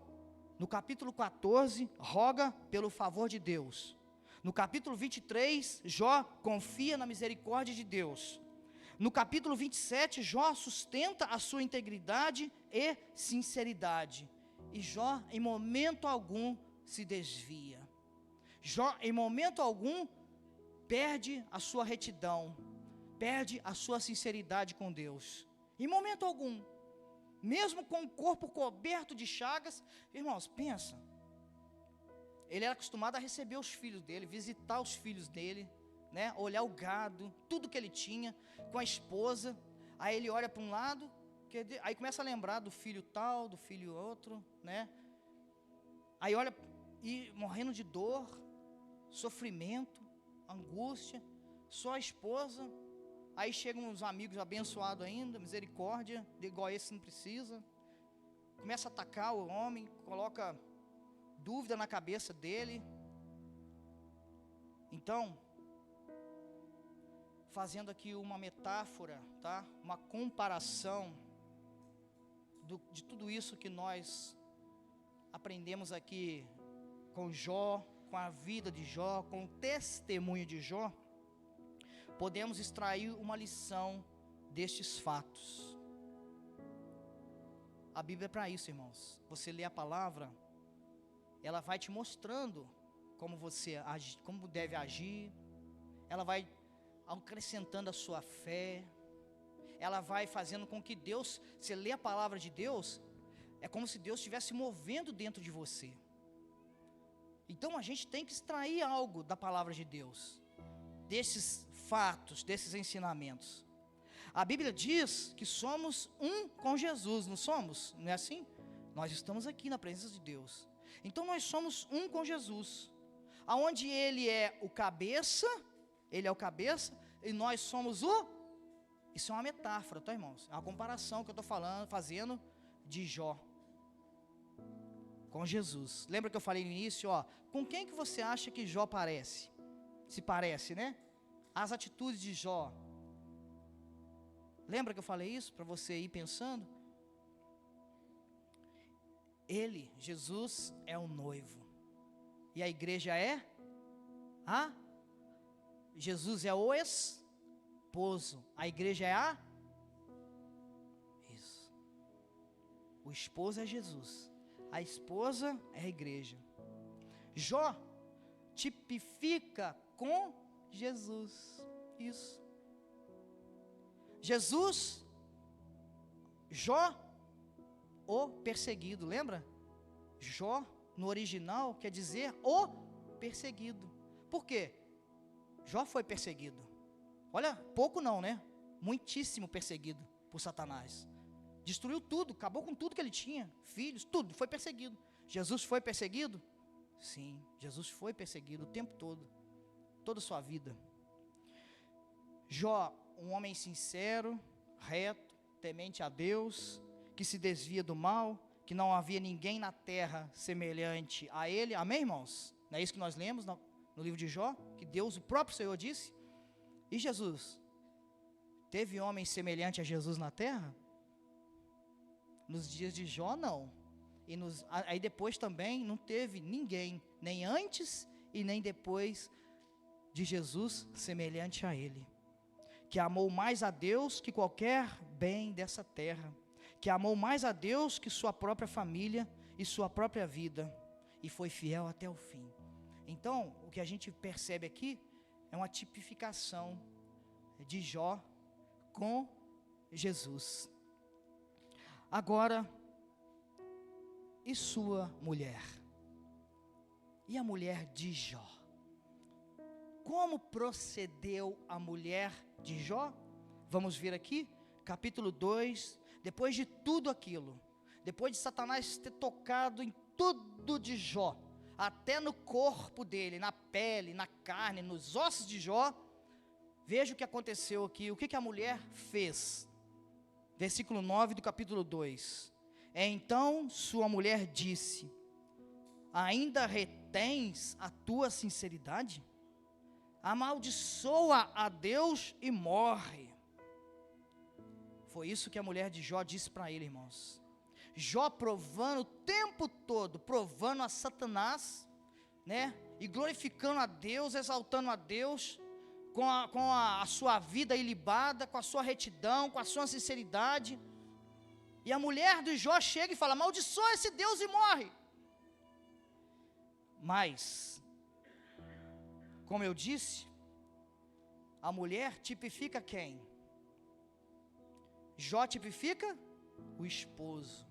no capítulo 14, roga pelo favor de Deus. No capítulo 23, Jó confia na misericórdia de Deus. No capítulo 27, Jó sustenta a sua integridade e sinceridade. E Jó, em momento algum, se desvia. Jó, em momento algum, perde a sua retidão, perde a sua sinceridade com Deus. Em momento algum, mesmo com o corpo coberto de chagas, irmãos, pensa, ele era acostumado a receber os filhos dele, visitar os filhos dele, olhar o gado, tudo que ele tinha, com a esposa. Aí ele olha para um lado, aí começa a lembrar do filho tal, do filho outro, aí olha, e morrendo de dor, sofrimento, angústia, só a esposa. Aí chegam uns amigos abençoados ainda, misericórdia, igual esse não precisa. Começa a atacar o homem, coloca dúvida na cabeça dele. Então, fazendo aqui uma metáfora, tá? Uma comparação de tudo isso que nós aprendemos aqui com Jó, com a vida de Jó, com o testemunho de Jó, podemos extrair uma lição destes fatos. A Bíblia é para isso, irmãos. Você lê a palavra, ela vai te mostrando como você age, como deve agir. Ela vai acrescentando a sua fé. Ela vai fazendo com que Deus, você lê a palavra de Deus, é como se Deus estivesse movendo dentro de você. Então a gente tem que extrair algo da palavra de Deus, desses fatos, desses ensinamentos. A Bíblia diz que somos um com Jesus, não somos? Não é assim? Nós estamos aqui na presença de Deus. Então nós somos um com Jesus, aonde Ele é o cabeça, e nós somos o... Isso é uma metáfora, tá, irmãos? É uma comparação que eu estou fazendo de Jó com Jesus. Lembra que eu falei no início, com quem que você acha que Jó parece? Se parece, As atitudes de Jó. Lembra que eu falei isso para você ir pensando? Ele, Jesus, é o noivo. E a igreja é? Jesus é o esposo. A igreja é Isso. O esposo é Jesus. A esposa é a igreja. Jó tipifica com Jesus. Isso. Jesus, Jó, o perseguido, lembra? Jó, no original, quer dizer o perseguido. Por quê? Jó foi perseguido. Olha, pouco não, Muitíssimo perseguido por Satanás. Destruiu tudo, acabou com tudo que ele tinha, filhos, tudo, foi perseguido. Jesus foi perseguido? Sim, Jesus foi perseguido o tempo todo, toda a sua vida. Jó, um homem sincero, reto, temente a Deus, que se desvia do mal, que não havia ninguém na terra semelhante a ele. Amém, irmãos? Não é isso que nós lemos no livro de Jó? Que Deus, o próprio Senhor, disse. E Jesus? Teve homem semelhante a Jesus na terra? Nos dias de Jó, não. Aí depois também não teve ninguém, nem antes e nem depois de Jesus, semelhante a ele. Que amou mais a Deus que qualquer bem dessa terra. Que amou mais a Deus que sua própria família e sua própria vida, e foi fiel até o fim. Então, o que a gente percebe aqui é uma tipificação de Jó com Jesus. Agora, e sua mulher? E a mulher de Jó? Como procedeu a mulher de Jó? Vamos ver aqui, capítulo 2, depois de tudo aquilo, depois de Satanás ter tocado em tudo de Jó, até no corpo dele, na pele, na carne, nos ossos de Jó, veja o que aconteceu aqui, o que a mulher fez. Versículo 9 do capítulo 2. Então sua mulher disse: ainda retens a tua sinceridade? Amaldiçoa a Deus e morre. Foi isso que a mulher de Jó disse para ele, irmãos. Jó provando o tempo todo, provando a Satanás, né? E glorificando a Deus, exaltando a Deus, com a sua vida ilibada, com a sua retidão, com a sua sinceridade. E a mulher de Jó chega e fala: amaldiçoa esse Deus e morre. Mas, como eu disse, a mulher tipifica quem? Jó tipifica o esposo,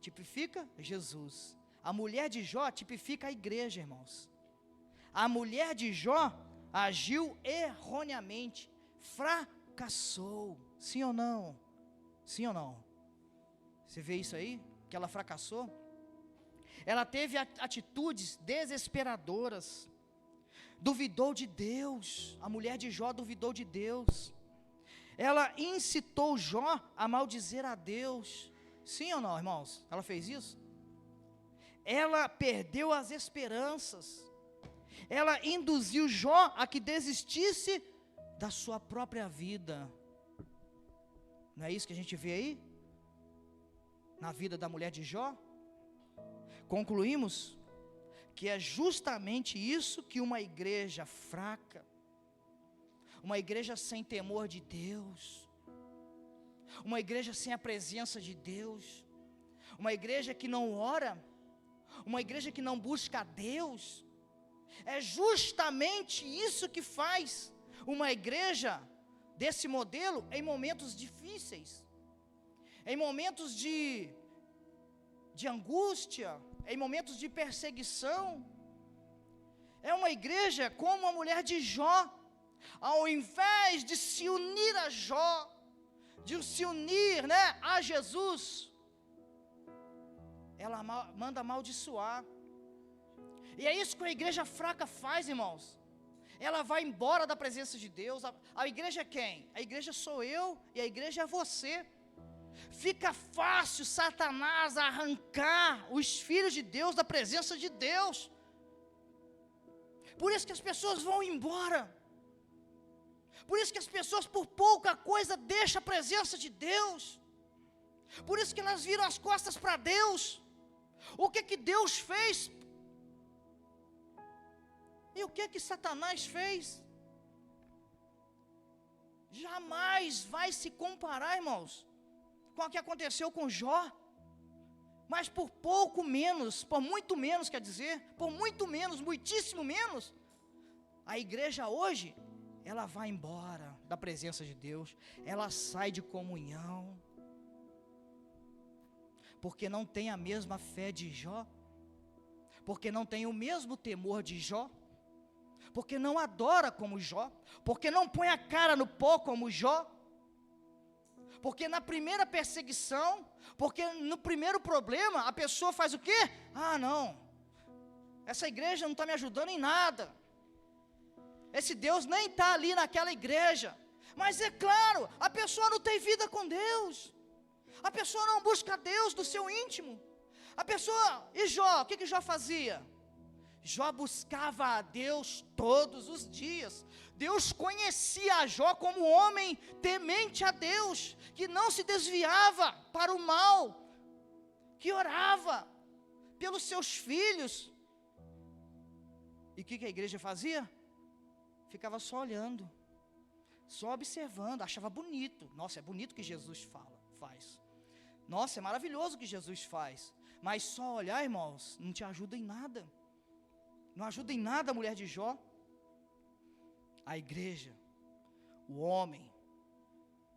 tipifica Jesus. A mulher de Jó tipifica a igreja, irmãos. A mulher de Jó agiu erroneamente, fracassou, sim ou não? Sim ou não? Você vê isso aí? Que ela fracassou? Ela teve atitudes desesperadoras, duvidou de Deus. A mulher de Jó duvidou de Deus. Ela incitou Jó a maldizer a Deus. Sim ou não, irmãos? Ela fez isso? Ela perdeu as esperanças. Ela induziu Jó a que desistisse da sua própria vida. Não é isso que a gente vê aí? Na vida da mulher de Jó? Concluímos que é justamente isso que uma igreja fraca, uma igreja sem temor de Deus, uma igreja sem a presença de Deus, uma igreja que não ora, uma igreja que não busca a Deus, é justamente isso que faz uma igreja desse modelo em momentos difíceis, em momentos de angústia, em momentos de perseguição. É uma igreja como a mulher de Jó. Ao invés de se unir a Jó, de se unir, a Jesus, ela manda amaldiçoar. E é isso que a igreja fraca faz, irmãos. Ela vai embora da presença de Deus. A igreja é quem? A igreja sou eu e a igreja é você. Fica fácil Satanás arrancar os filhos de Deus da presença de Deus. Por isso que as pessoas vão embora. Por isso que as pessoas por pouca coisa deixam a presença de Deus. Por isso que elas viram as costas para Deus. O que Deus fez? E o que Satanás fez? Jamais vai se comparar, irmãos, com o que aconteceu com Jó. Mas por pouco menos, por muito menos, quer dizer, por muito menos, muitíssimo menos, a igreja hoje, ela vai embora da presença de Deus, ela sai de comunhão, porque não tem a mesma fé de Jó, porque não tem o mesmo temor de Jó, porque não adora como Jó, porque não põe a cara no pó como Jó, porque na primeira perseguição, porque no primeiro problema, a pessoa faz o quê? Ah, não, essa igreja não está me ajudando em nada, esse Deus nem está ali naquela igreja, Mas é claro, a pessoa não tem vida com Deus, a pessoa não busca Deus do seu íntimo. A pessoa, e Jó, o que Jó fazia? Jó buscava a Deus todos os dias. Deus conhecia a Jó como um homem temente a Deus, que não se desviava para o mal, que orava pelos seus filhos. E o que a igreja fazia? Ficava só olhando, só observando, achava bonito. Nossa, é bonito o que Jesus faz. Nossa, é maravilhoso o que Jesus faz. Mas só olhar, irmãos, não te ajuda em nada. Não ajuda em nada a mulher de Jó. A igreja, o homem,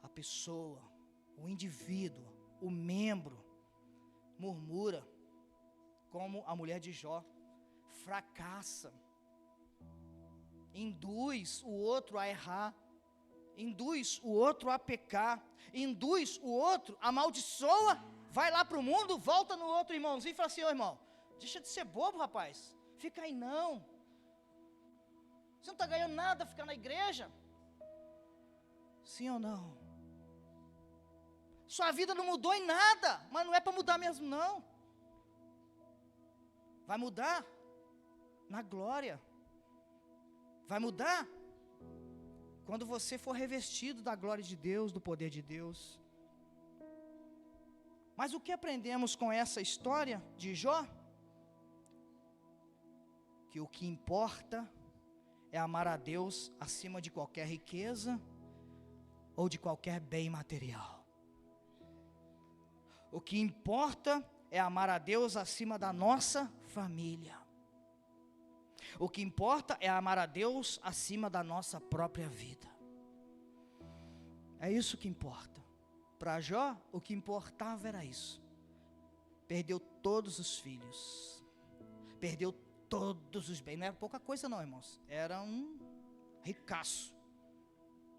a pessoa, o indivíduo, o membro, murmura, como a mulher de Jó, fracassa, induz o outro a errar, induz o outro a pecar, induz o outro, amaldiçoa, vai lá para o mundo, volta no outro irmãozinho e fala assim: ô irmão, deixa de ser bobo, rapaz, fica aí não, você não está ganhando nada ficar na igreja, sim ou não? Sua vida não mudou em nada, mas não é para mudar mesmo não, vai mudar na glória, vai mudar quando você for revestido da glória de Deus, do poder de Deus. Mas o que aprendemos com essa história de Jó? Que o que importa é amar a Deus acima de qualquer riqueza ou de qualquer bem material. O que importa é amar a Deus acima da nossa família. O que importa é amar a Deus acima da nossa própria vida. É isso que importa. Para Jó, o que importava era isso. Perdeu todos os filhos, perdeu todos os bens. Não era pouca coisa não, irmãos. Era um ricaço,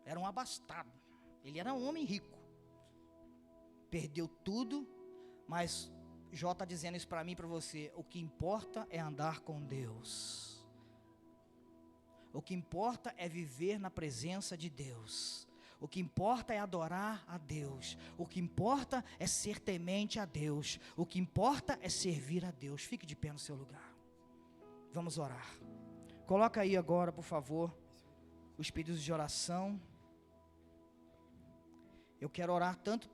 era um abastado. Ele era um homem rico. Perdeu tudo, mas Jó está dizendo isso para mim e para você. O que importa é andar com Deus. O que importa é viver na presença de Deus. O que importa é adorar a Deus. O que importa é ser temente a Deus. O que importa é servir a Deus. Fique de pé no seu lugar. Vamos orar. Coloca aí agora, por favor, os pedidos de oração. Eu quero orar tanto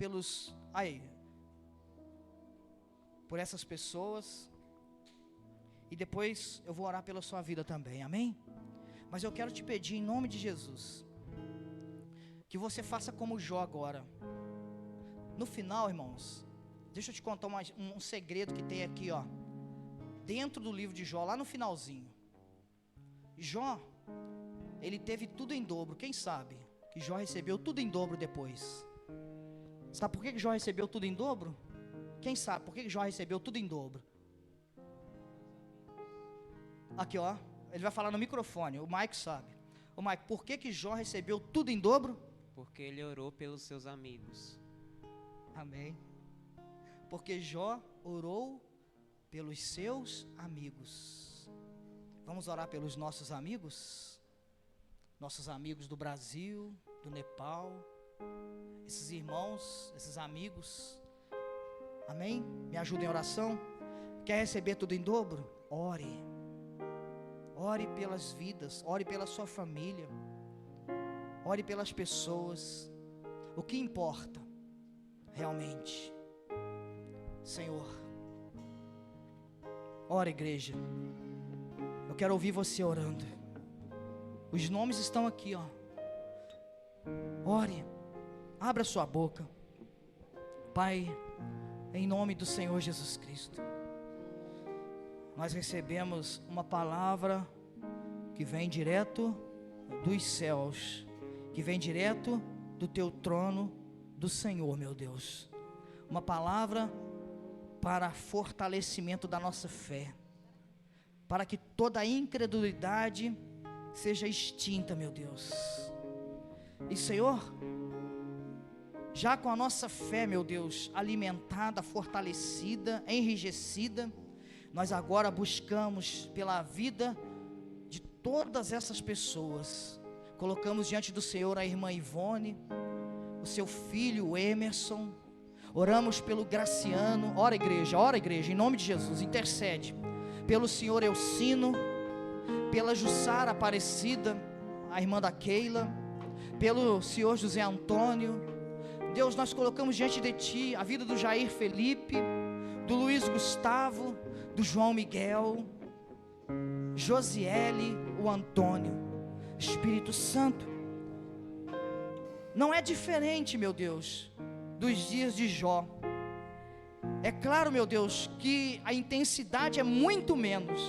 por essas pessoas, e depois eu vou orar pela sua vida também, amém? Mas eu quero te pedir em nome de Jesus, que você faça como Jó agora. No final, irmãos, deixa eu te contar um segredo que tem aqui, ó, dentro do livro de Jó, lá no finalzinho. Jó, ele teve tudo em dobro. Quem sabe que Jó recebeu tudo em dobro depois? Sabe por que Jó recebeu tudo em dobro? Quem sabe por que Jó recebeu tudo em dobro? Aqui, ó, ele vai falar no microfone, o Mike sabe. Ô Mike, por que Jó recebeu tudo em dobro? Porque ele orou pelos seus amigos. Amém. Porque Jó orou pelos seus amigos. Vamos orar pelos nossos amigos? Nossos amigos do Brasil, do Nepal, esses irmãos, esses amigos. Amém? Me ajuda em oração. Quer receber tudo em dobro? Ore. Ore pelas vidas, ore pela sua família, ore pelas pessoas. O que importa realmente, Senhor, ora igreja, eu quero ouvir você orando. Os nomes estão aqui, ó. Ore, abra sua boca. Pai, em nome do Senhor Jesus Cristo, nós recebemos uma palavra que vem direto dos céus, que vem direto do teu trono do Senhor, meu Deus. Uma palavra para fortalecimento da nossa fé, para que toda a incredulidade seja extinta, meu Deus. E Senhor, já com a nossa fé, meu Deus, alimentada, fortalecida, enrijecida, nós agora buscamos pela vida de todas essas pessoas, Colocamos diante do Senhor a irmã Ivone, o seu filho, o Emerson. Oramos pelo Graciano. Ora igreja, em nome de Jesus, intercede. Pelo senhor Elcino, pela Jussara Aparecida, a irmã da Keila, pelo senhor José Antônio. Deus, nós colocamos diante de Ti a vida do Jair Felipe, do Luiz Gustavo, do João Miguel, Josiele, o Antônio. Espírito Santo, não é diferente, meu Deus, dos dias de Jó. É claro, meu Deus, que a intensidade é muito menos,